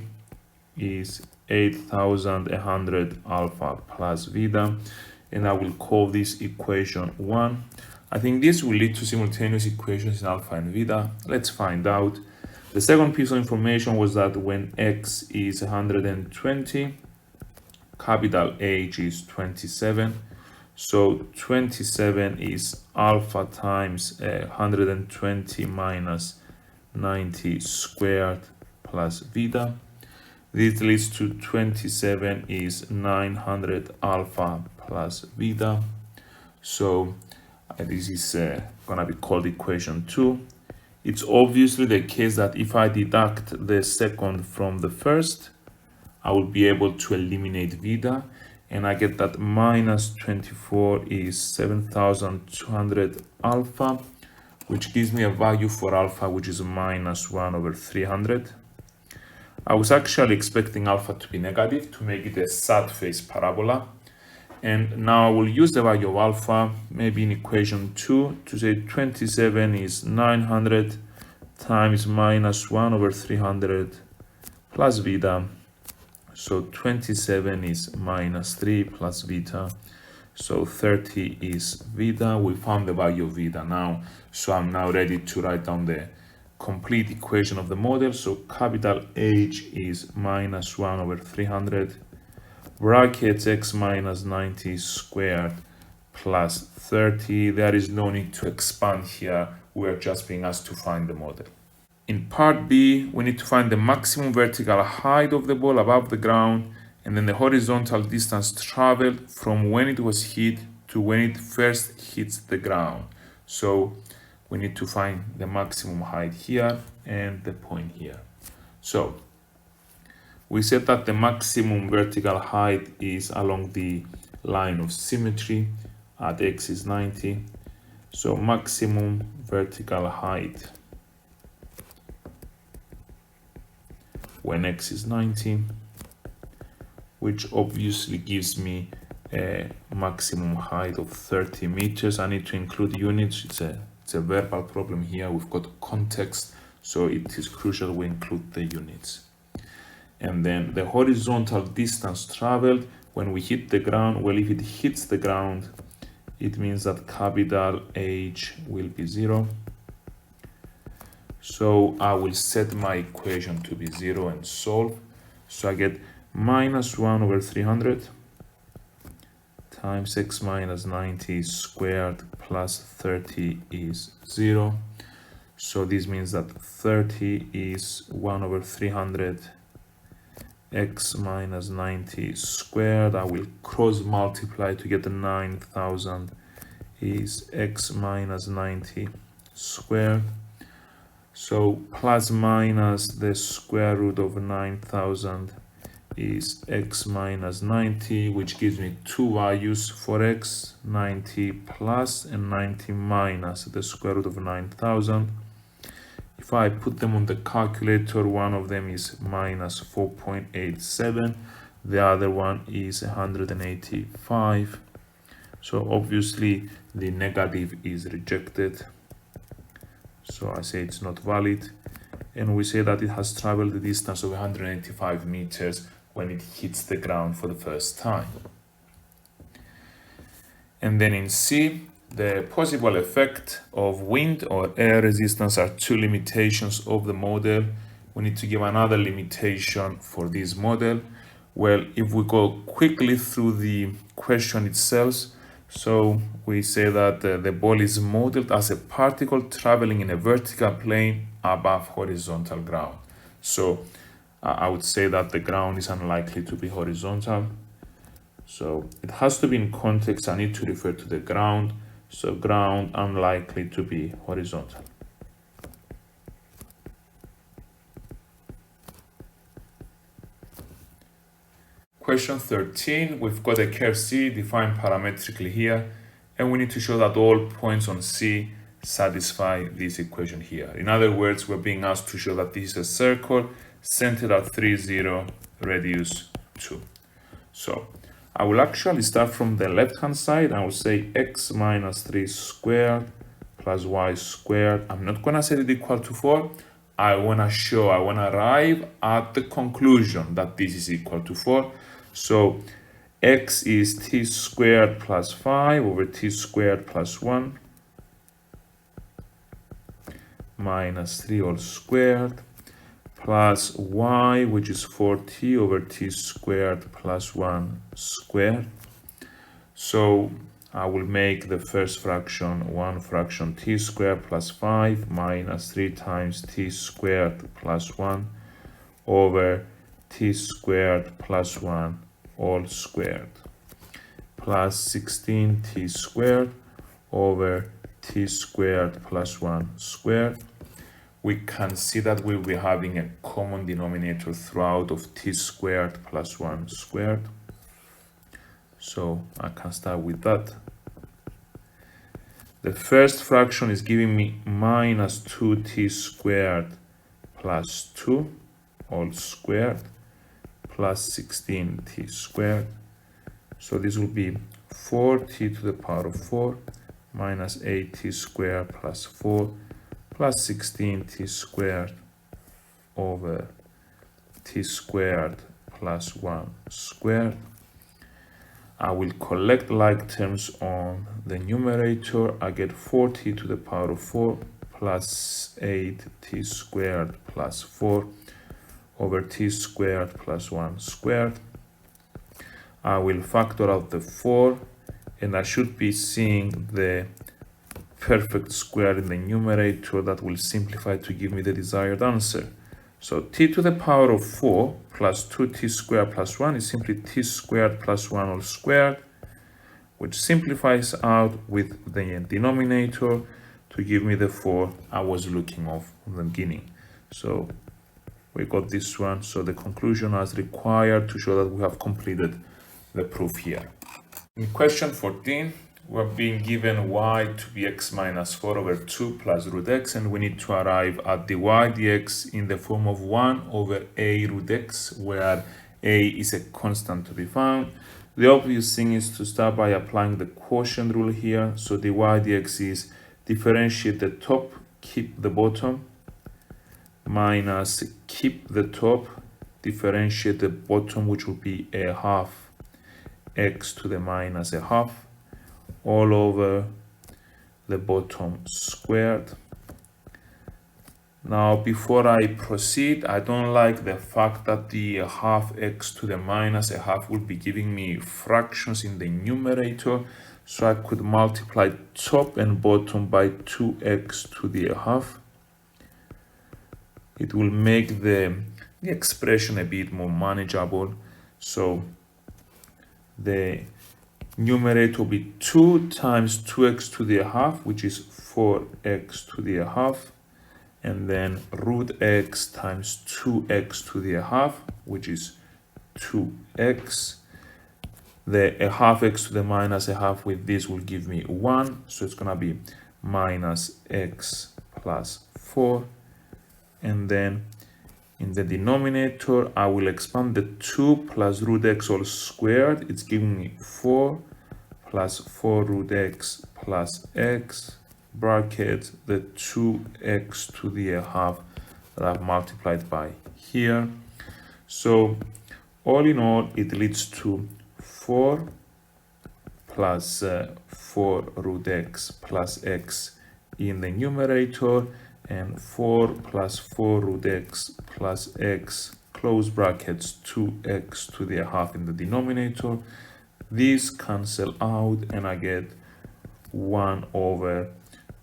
is 8,100 alpha plus beta. And I will call this equation 1. I think this will lead to simultaneous equations in alpha and beta. Let's find out. The second piece of information was that when x is 120, capital H is 27. So 27 is alpha times 120 minus 90 squared plus beta. This leads to 27 is 900 alpha plus beta. So this is gonna be called equation 2. It's obviously the case that if I deduct the second from the first, I will be able to eliminate beta, and I get that minus 24 is 7,200 alpha, which gives me a value for alpha which is minus 1 over 300. I was actually expecting alpha to be negative to make it a sad phase parabola. And now I will use the value of alpha, maybe in equation 2, to say 27 is 900 times minus 1 over 300 plus beta. So 27 is minus 3 plus beta. So 30 is beta. We found the value of beta now. So I'm now ready to write down the complete equation of the model. So capital H is minus 1 over 300. Brackets x minus 90 squared plus 30. There is no need to expand here. We're just being asked to find the model. In part B, we need to find the maximum vertical height of the ball above the ground, and then the horizontal distance traveled from when it was hit to when it first hits the ground. So we need to find the maximum height here and the point here. So we said that the maximum vertical height is along the line of symmetry at x is 90. So maximum vertical height when x is 90, which obviously gives me a maximum height of 30 meters. I need to include units. It's a verbal problem here. We've got context, so it is crucial we include the units. And then the horizontal distance traveled when we hit the ground. Well, if it hits the ground, it means that capital H will be 0. So I will set my equation to be 0 and solve. So I get minus 1 over 300 times x minus 90 squared plus 30 is 0. So this means that 30 is 1 over 300 x minus 90 squared. I will cross multiply to get the 9,000 is x minus 90 squared. So plus minus the square root of 9,000 is x minus 90, which gives me two values for x, 90 plus and 90 minus the square root of 9,000. If I put them on the calculator, one of them is minus 4.87, the other one is 185. So obviously the negative is rejected. So I say it's not valid. And we say that it has traveled the distance of 185 meters when it hits the ground for the first time. And then in C, the possible effect of wind or air resistance are two limitations of the model. We need to give another limitation for this model. Well, if we go quickly through the question itself, so we say that the ball is modeled as a particle traveling in a vertical plane above horizontal ground. So I would say that the ground is unlikely to be horizontal. So it has to be in context. I need to refer to the ground. So ground unlikely to be horizontal. Question 13, we've got a curve C defined parametrically here, and we need to show that all points on C satisfy this equation here. In other words, we're being asked to show that this is a circle centered at 3, 0, radius 2. So I will actually start from the left hand side. I will say x minus 3 squared plus y squared. I'm not going to set it equal to 4. I want to arrive at the conclusion that this is equal to 4. So x is t squared plus 5 over t squared plus 1 minus 3 all squared plus y, which is 4t over t squared plus 1 squared. So I will make the first fraction 1 fraction t squared plus 5 minus 3 times t squared plus 1 over t squared plus 1 all squared plus 16t squared over t squared plus 1 squared. We can see that we'll be having a common denominator throughout of t squared plus 1 squared. So I can start with that. The first fraction is giving me minus 2t squared plus 2 all squared plus 16t squared. So this will be 4t to the power of 4 minus 8t squared plus 4 plus 16t squared over t squared plus 1 squared. I will collect like terms on the numerator. I get 4t to the power of 4 plus 8t squared plus 4 over t squared plus 1 squared. I will factor out the 4 and I should be seeing the perfect square in the numerator that will simplify to give me the desired answer. So t to the power of 4 plus 2t squared plus 1 is simply t squared plus 1 all squared, which simplifies out with the denominator to give me the 4 I was looking of in the beginning. So we got this one. So the conclusion as required to show that we have completed the proof here. In question 14, we're being given y to be x minus 4 over 2 plus root x, and we need to arrive at the y dx in the form of 1 over a root x, where a is a constant to be found. The obvious thing is to start by applying the quotient rule here. So the y dx is differentiate the top, keep the bottom, minus keep the top, differentiate the bottom, which will be a half x to the minus a half, all over the bottom squared, Now, before I proceed, I don't like the fact that the half x to the minus a half will be giving me fractions in the numerator. So I could multiply top and bottom by 2x to the half. It will make the expression a bit more manageable. So the numerator will be 2 times 2x to the half, which is 4x to the half. And then root x times 2x to the half, which is 2x. A half x to the minus a half with this will give me 1. So it's going to be minus x plus 4. And then in the denominator, I will expand the 2 plus root x all squared. It's giving me 4 plus 4 root x plus x. Bracket the 2x to the half that I've multiplied by here. So all in all, it leads to 4 plus 4 root x plus x in the numerator, and 4 plus 4 root x plus x, close brackets, 2x to the half in the denominator. These cancel out and I get 1 over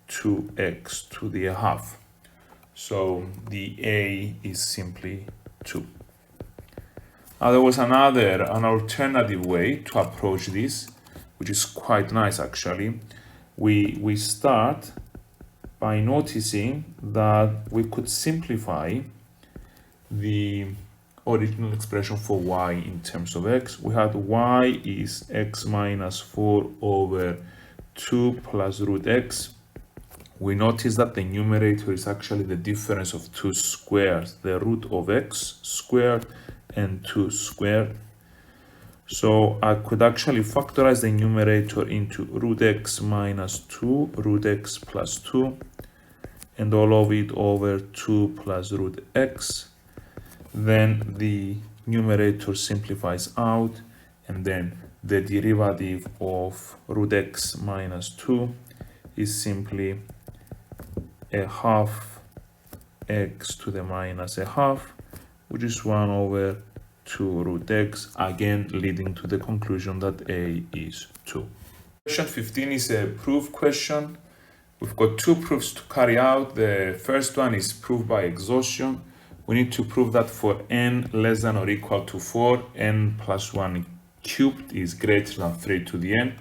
2x to the half. So the A is simply 2. Now there was an alternative way to approach this, which is quite nice actually. We start by noticing that we could simplify the original expression for y in terms of x. We had y is x minus 4 over 2 plus root x. We notice that the numerator is actually the difference of two squares, the root of x squared and 2 squared. So I could actually factorize the numerator into root x minus 2, root x plus 2, and all of it over 2 plus root x. Then the numerator simplifies out, and then the derivative of root x minus 2 is simply a half x to the minus a half, which is 1 over 2 root x, again leading to the conclusion that A is 2. Question 15 is a proof question. We've got two proofs to carry out. The first one is proof by exhaustion. We need to prove that for n less than or equal to 4, n plus 1 cubed is greater than 3 to the n.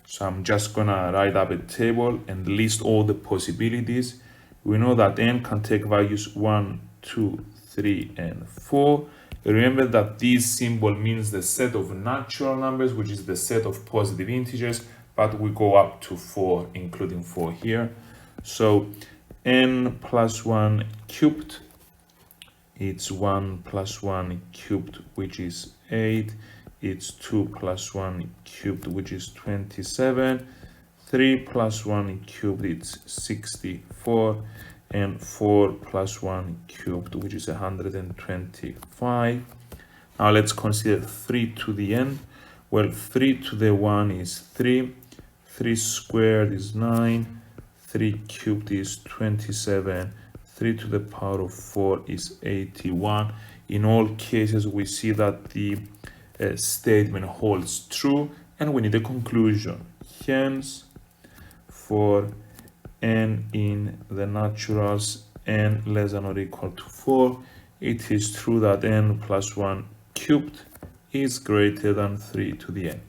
So I'm just gonna write up a table and list all the possibilities. We know that n can take values 1, 2, 3, and 4. Remember that this symbol means the set of natural numbers, which is the set of positive integers, but we go up to 4, including 4 here. So n plus 1 cubed, it's 1 plus 1 cubed, which is 8. It's 2 plus 1 cubed, which is 27. 3 plus 1 cubed, it's 64. And 4 plus 1 cubed, which is 125. Now let's consider 3 to the n. Well, 3 to the 1 is 3. 3 squared is 9. 3 cubed is 27. 3 to the power of 4 is 81. In all cases, we see that the statement holds true, and we need a conclusion. Hence, for n in the naturals, n less than or equal to 4, it is true that n plus 1 cubed is greater than 3 to the n.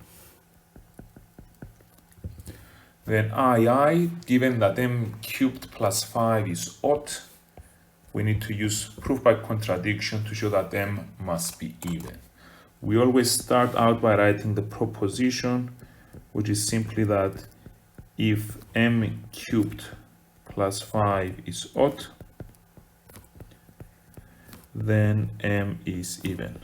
Then II, given that m cubed plus 5 is odd, we need to use proof by contradiction to show that m must be even. We always start out by writing the proposition, which is simply that if m cubed plus 5 is odd, then m is even.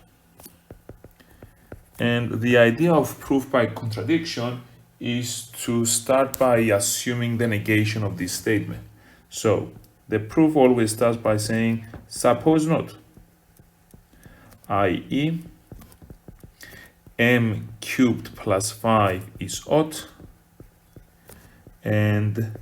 And the idea of proof by contradiction is to start by assuming the negation of this statement. So the proof always starts by saying suppose not, i.e. m cubed plus 5 is odd, and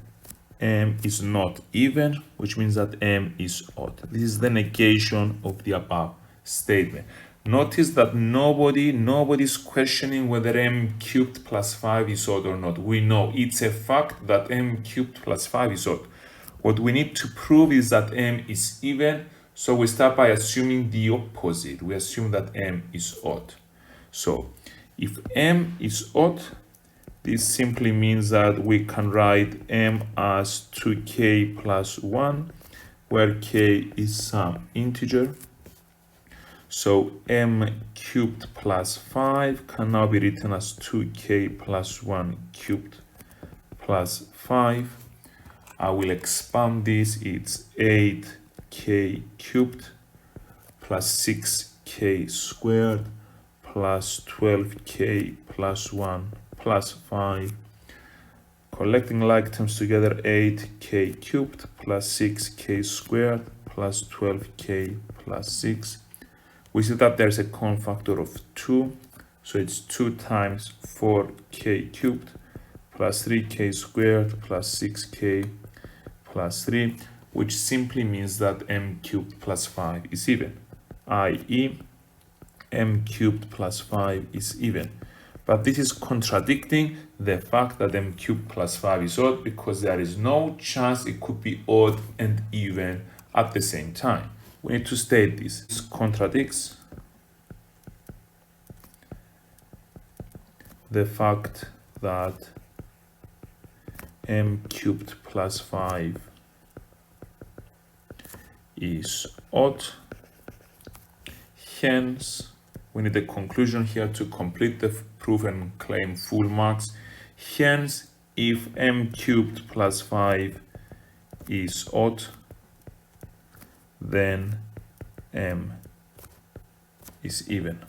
m is not even, which means that m is odd. This is the negation of the above statement. Notice that nobody's questioning whether m cubed plus 5 is odd or not. We know it's a fact that m cubed plus 5 is odd. What we need to prove is that m is even, so we start by assuming the opposite. We assume that m is odd. So if m is odd, this simply means that we can write m as 2k plus 1, where k is some integer. So m cubed plus 5 can now be written as 2k plus 1 cubed plus 5. I will expand this. It's 8k cubed plus 6k squared plus 12k plus 1 plus 5. Collecting like terms together, 8k cubed plus 6k squared plus 12k plus 6. We see that there's a common factor of 2, so it's 2 times 4k cubed plus 3k squared plus 6k plus 3, which simply means that m cubed plus 5 is even, i.e. m cubed plus 5 is even. But this is contradicting the fact that m cubed plus 5 is odd, because there is no chance it could be odd and even at the same time. We need to state this. This contradicts the fact that m cubed plus 5 is odd. Hence, we need a conclusion here to complete the proof and claim full marks. Hence, if m cubed plus 5 is odd, then m is even.